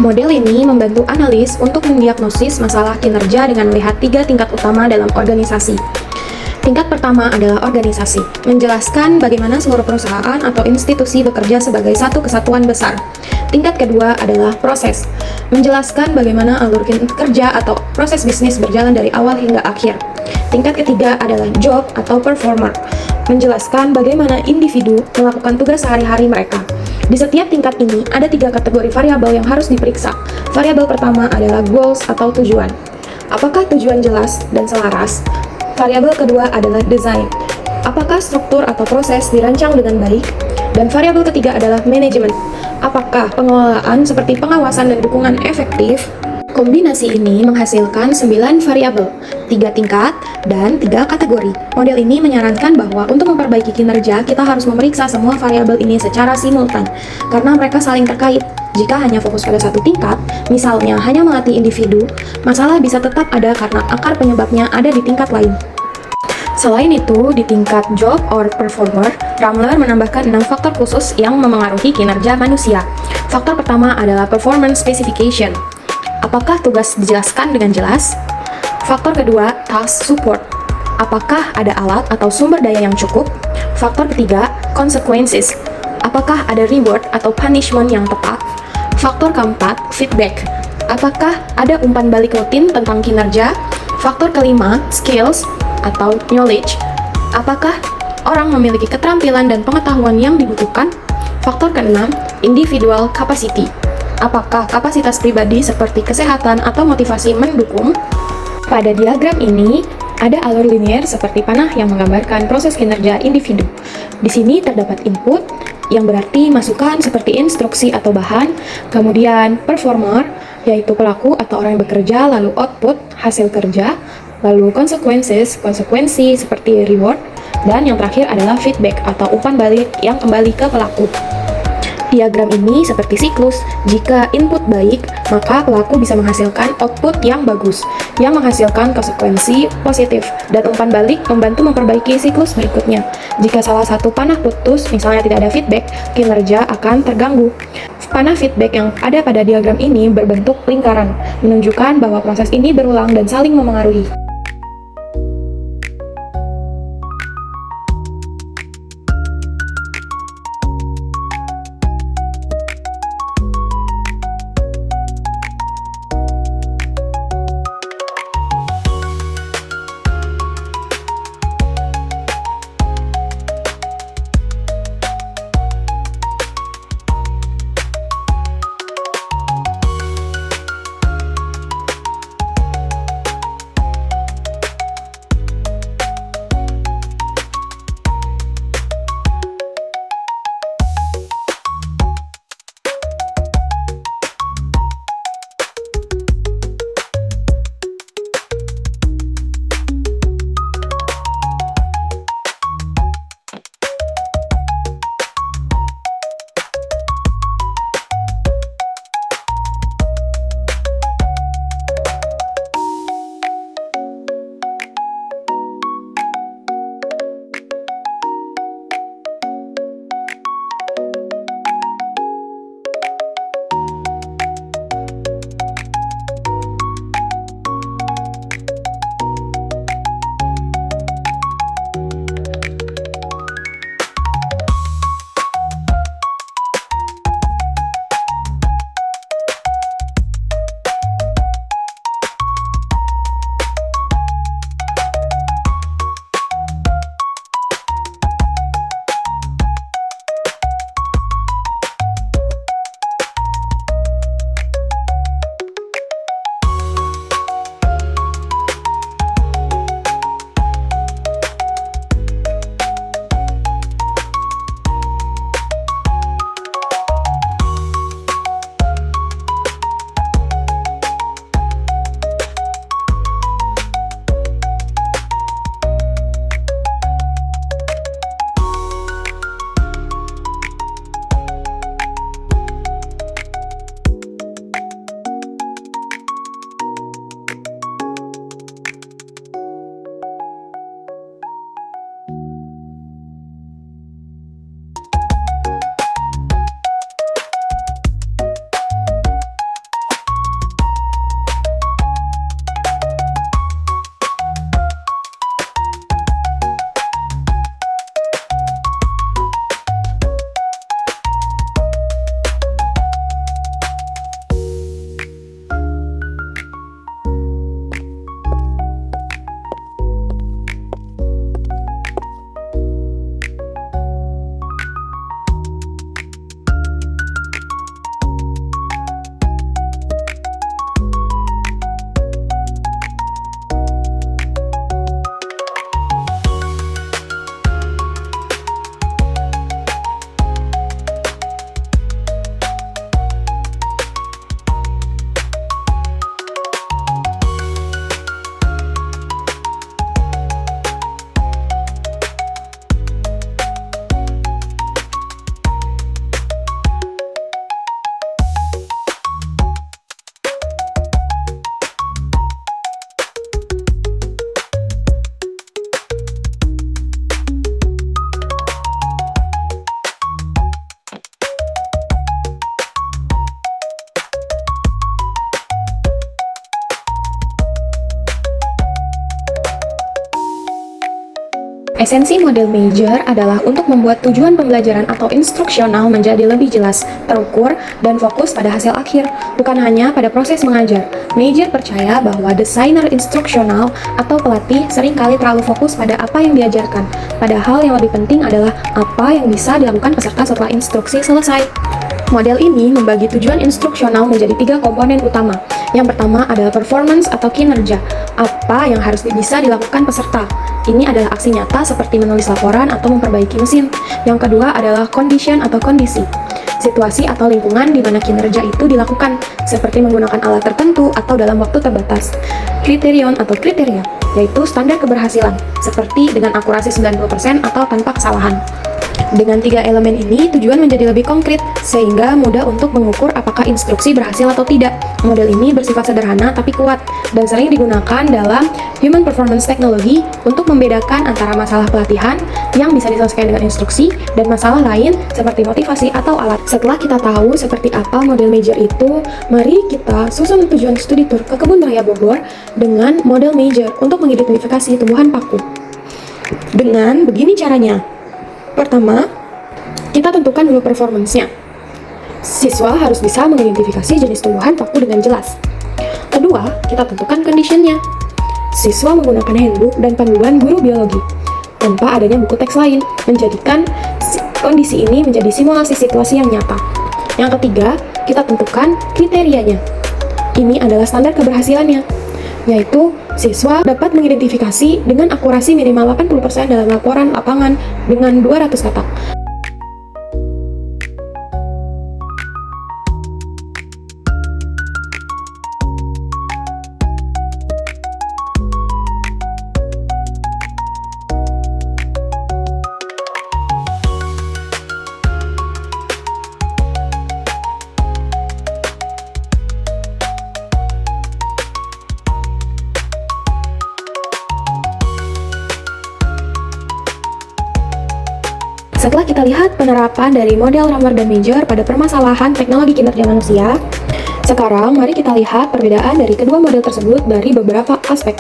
Model ini membantu analis untuk mendiagnosis masalah kinerja dengan melihat 3 tingkat utama dalam organisasi. Tingkat pertama adalah organisasi, menjelaskan bagaimana seluruh perusahaan atau institusi bekerja sebagai satu kesatuan besar. Tingkat kedua adalah proses, menjelaskan bagaimana alur kerja atau proses bisnis berjalan dari awal hingga akhir. Tingkat ketiga adalah job atau performer, menjelaskan bagaimana individu melakukan tugas sehari-hari mereka. Di setiap tingkat ini ada 3 kategori variabel yang harus diperiksa. Variabel pertama adalah goals atau tujuan. Apakah tujuan jelas dan selaras? Variabel kedua adalah design. Apakah struktur atau proses dirancang dengan baik? Dan variabel ketiga adalah manajemen. Apakah pengelolaan seperti pengawasan dan dukungan efektif? Kombinasi ini menghasilkan 9 variabel, 3 tingkat, dan 3 kategori. Model ini menyarankan bahwa untuk memperbaiki kinerja, kita harus memeriksa semua variabel ini secara simultan, karena mereka saling terkait. Jika hanya fokus pada satu tingkat, misalnya hanya melatih individu, masalah bisa tetap ada karena akar penyebabnya ada di tingkat lain. Selain itu, di tingkat job or performer, Ramler menambahkan 6 faktor khusus yang memengaruhi kinerja manusia. Faktor pertama adalah performance specification. Apakah tugas dijelaskan dengan jelas? Faktor kedua, task support. Apakah ada alat atau sumber daya yang cukup? Faktor ketiga, consequences. Apakah ada reward atau punishment yang tepat? Faktor keempat, feedback. Apakah ada umpan balik rutin tentang kinerja? Faktor kelima, skills atau knowledge. Apakah orang memiliki keterampilan dan pengetahuan yang dibutuhkan? Faktor keenam, individual capacity. Apakah kapasitas pribadi seperti kesehatan atau motivasi mendukung? Pada diagram ini, ada alur linier seperti panah yang menggambarkan proses kinerja individu. Di sini terdapat input, yang berarti masukan seperti instruksi atau bahan, kemudian performer, yaitu pelaku atau orang yang bekerja, lalu output, hasil kerja, lalu konsekuensi seperti reward, dan yang terakhir adalah feedback atau umpan balik yang kembali ke pelaku. Diagram ini seperti siklus. Jika input baik, maka pelaku bisa menghasilkan output yang bagus, yang menghasilkan konsekuensi positif, dan umpan balik membantu memperbaiki siklus berikutnya. Jika salah satu panah putus, misalnya tidak ada feedback, kinerja akan terganggu. Panah feedback yang ada pada diagram ini berbentuk lingkaran, menunjukkan bahwa proses ini berulang dan saling memengaruhi. Esensi model major adalah untuk membuat tujuan pembelajaran atau instruksional menjadi lebih jelas, terukur, dan fokus pada hasil akhir, bukan hanya pada proses mengajar. Major percaya bahwa desainer instruksional atau pelatih seringkali terlalu fokus pada apa yang diajarkan, padahal yang lebih penting adalah apa yang bisa dilakukan peserta setelah instruksi selesai. Model ini membagi tujuan instruksional menjadi 3 komponen utama. Yang pertama adalah performance atau kinerja, apa yang harus bisa dilakukan peserta. Ini adalah aksi nyata seperti menulis laporan atau memperbaiki mesin. Yang kedua adalah condition atau kondisi, situasi atau lingkungan di mana kinerja itu dilakukan, seperti menggunakan alat tertentu atau dalam waktu terbatas. Kriterion atau kriteria, yaitu standar keberhasilan, seperti dengan akurasi 90% atau tanpa kesalahan. Dengan 3 elemen ini, tujuan menjadi lebih konkret, sehingga mudah untuk mengukur apakah instruksi berhasil atau tidak. Model ini bersifat sederhana tapi kuat, dan sering digunakan dalam Human Performance Technology untuk membedakan antara masalah pelatihan yang bisa diselesaikan dengan instruksi, dan masalah lain seperti motivasi atau alat. Setelah kita tahu seperti apa model major itu, mari kita susun tujuan studi tour ke Kebun Raya Bogor dengan model major untuk mengidentifikasi tumbuhan paku. Dengan begini caranya. Pertama, kita tentukan dulu performance-nya. Siswa harus bisa mengidentifikasi jenis tumbuhan paku dengan jelas. Kedua, kita tentukan condition-nya. Siswa menggunakan handbook dan panduan guru biologi, tanpa adanya buku teks lain, menjadikan kondisi ini menjadi simulasi situasi yang nyata. Yang ketiga, kita tentukan kriterianya. Ini adalah standar keberhasilannya, yaitu siswa dapat mengidentifikasi dengan akurasi minimal 80% dalam laporan lapangan dengan 200 kata. Setelah kita lihat penerapan dari model Romer dan Major pada permasalahan teknologi kinerja manusia, sekarang mari kita lihat perbedaan dari kedua model tersebut dari beberapa aspek.